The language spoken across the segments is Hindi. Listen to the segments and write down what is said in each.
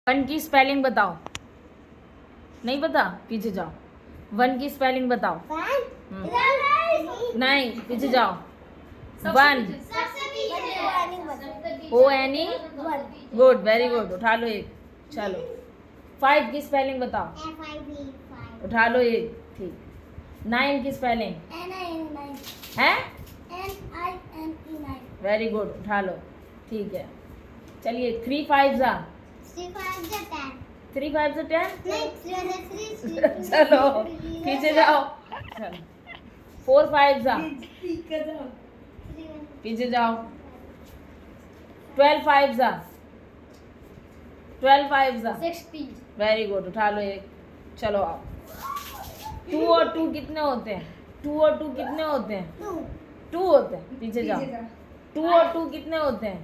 वन की स्पेलिंग बताओ। नहीं पता? पीछे जाओ। वन की स्पेलिंग बताओ। नहीं, पीछे जाओ। One ONE। Good, very good. उठा लो एक। चलो, फाइव की स्पेलिंग बताओ। उठा लो एक। ठीक। नाइन की स्पेलिंग है? वेरी गुड, उठा लो। ठीक है, चलिए। 3 5 जा 3 5 से 10। चलो, पीछे जाओ। चलो, 4 5 जा पीछे जाओ। 12 5 जा 12 5 जा 60। वेरी गुड, उठा लो एक। चलो आओ। 2 और 2 कितने होते हैं? 2 और 2 कितने होते हैं? 2 होते हैं। पीछे जाओ। 2 और 2 कितने होते हैं?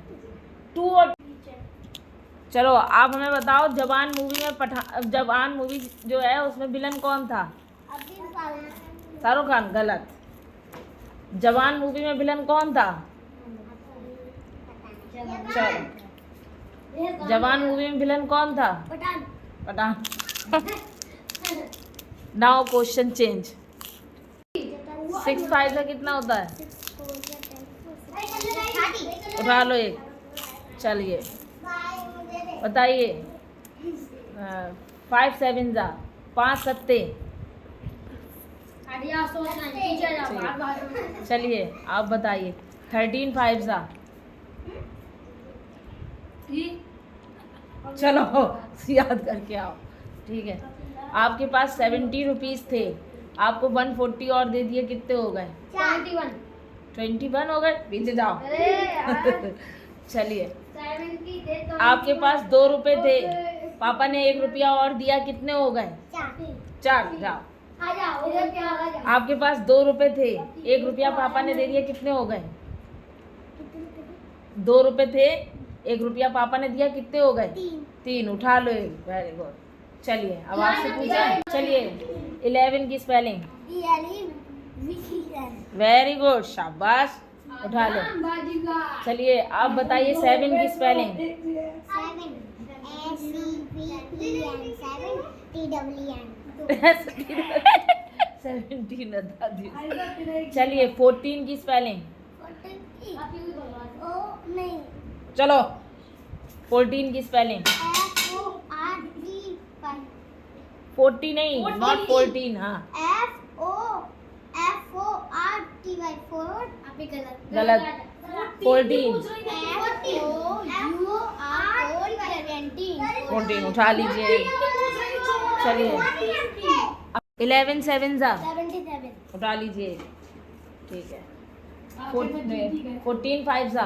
2 और चलो, आप हमें बताओ। जवान मूवी में जवान मूवी जो है उसमें विलन कौन था? शाहरुख खान। गलत। जवान मूवी में विलन कौन था? चलो, जवान मूवी में विलन कौन था? पठान। Now question change. 6 5 का कितना होता है? उठा लो एक। चलिए, बताइए। 5 7 जा 5 सत्ते। चलिए, आप बताइए। 13 5 जा। चलो, याद करके आओ। ठीक है, आपके पास 70 रुपीज़ थे। आपको 140 और दे दिए, कितने हो गए? 21 हो गए। पीछे जाओ। चलिए, आपके पास 2 रुपए थे। पापा ने 1 रुपया और दिया, कितने हो गए? 4। जाओ। आपके पास 2 रुपए थे, 1 रुपया पापा ने दे दिया, कितने हो गए? 2 रुपए थे, 1 रुपया पापा ने दिया, कितने हो गए? 3। उठा लो एक। Very good. चलिए, अब आपसे पूछा। चलिए, 11 की स्पेलिंग। वेरी गुड, शाबाश। उठा लो। चलिए, आप बताइए 7 की स्पेलिंग। 17। चलिए, 14 की स्पेलिंग। चलो, 14 की स्पेलिंग। 40 नहीं, नॉट 14। हाँ, गलत। 14। 14। उठा लीजिए। चलिए, 11 7 जा 77। उठा लीजिए। ठीक है, 14 5 जा।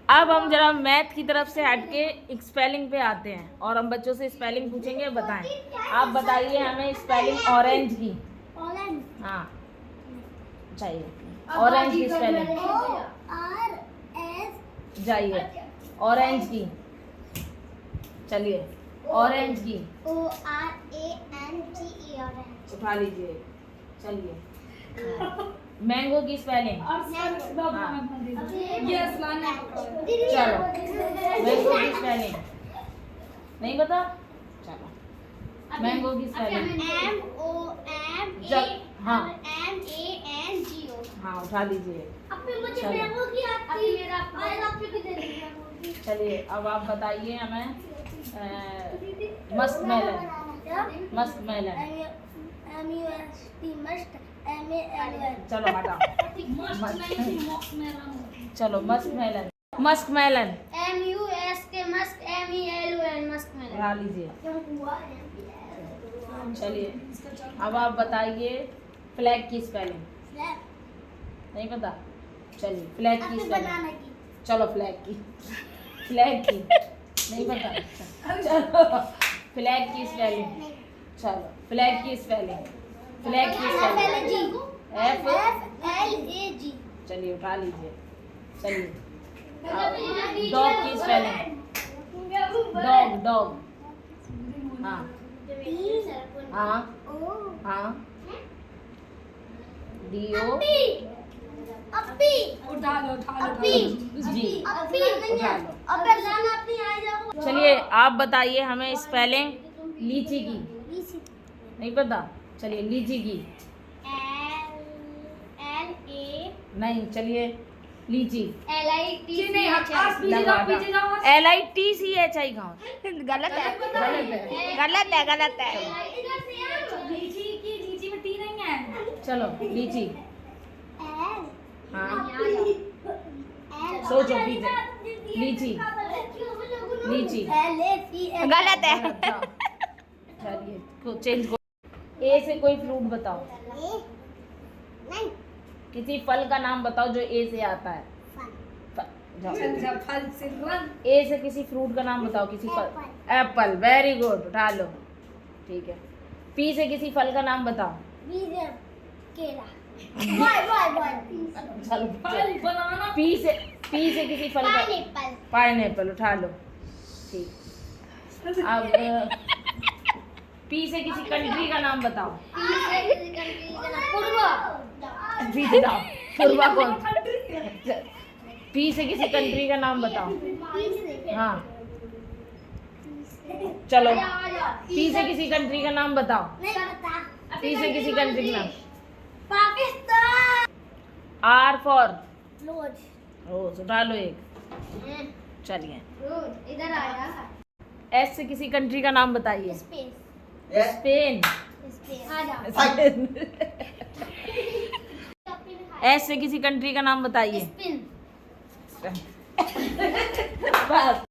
अब हम जरा मैथ की तरफ से हटके स्पेलिंग पे आते हैं और हम बच्चों से स्पेलिंग पूछेंगे। बताएं। आप बताइए हमें स्पेलिंग ऑरेंज की। हाँ, चाहिए। ऑरेंज की स्पेलिंग जाइए। ऑरेंज की। चलिए, ऑरेंज की। उठा लीजिए। चलिए, मैंगो की स्पेलिंग। चलो, मैंगो की स्पेलिंग नहीं पता? चलो, मैंगो की स्पेलिंग। हाँ हाँ, उठा लीजिए। चलिए, अब आप बताइए हमें। Muskmelon. Muskmelon. चलो, हटाओ। चलो, मस्क मेलन। Musk melon. उठा लीजिए। चलिए, अब आप बताइए फ्लैग की स्पेलिंग। नहीं पता? चलिए, फ्लैग की स्पेलिंग। चलो, फ्लैग की। फ्लैग की नहीं पता? चलो, फ्लैग की स्पेलिंग। चलो, फ्लैग की स्पेलिंग। फ्लैग की स्पेलिंग FLAG। चलिए, उठा लीजिए। चलिए, डॉग की स्पेलिंग। Dog dog. हाँ हाँ हाँ, DO। अपी उठा लो अपी जी अपी नहीं है लो। अबे लाना अपनी आ जाओ चलिए आप बताइए हमें स्पेलिंग लीची की। नहीं पता? चलिए लीची की। LA नहीं, चलिए लीची। LIT नहीं आस पीछे जाओ पीछे जाओ LITCHI गाँव। गलत है गलत है। गलत है लीची की लीची में टी नहीं है। चलो लीची। L हाँ सोचो पीछे। लीची लीची गलत है जाओ। चलिए चेंज को। ए से कोई फ्रूट बताओ। नहीं किसी फल का नाम बताओ जो ए से आता है। जाओ। फल सिल्वर। ए से किसी फ्रूट का नाम बताओ। किसी फल। एप्पल। वेरी गुड, उठा लो। ठीक है। पी से किसी फल का नाम बताओ। केला बॉय चलो फल बनाना। पी से किसी फल का। पाइनएप्पल पाइनएप्पल, उठा लो। ठीक। अब पी से किसी कंट्री का नाम बताओ। पीछे जाओ। पूर्वा कौन? पी से किसी कंट्री का नाम बताओ। हाँ चलो। पी से किसी कंट्री का नाम बताओ। पी से किसी कंट्री का नाम। पाकिस्तान आर फॉर रोज रोज, उठा लो एक। चलिए। इधर आया एस से किसी कंट्री का नाम बताइए। Space Spain. आ जा एस से किसी कंट्री का नाम बताइए। स्पिन बस।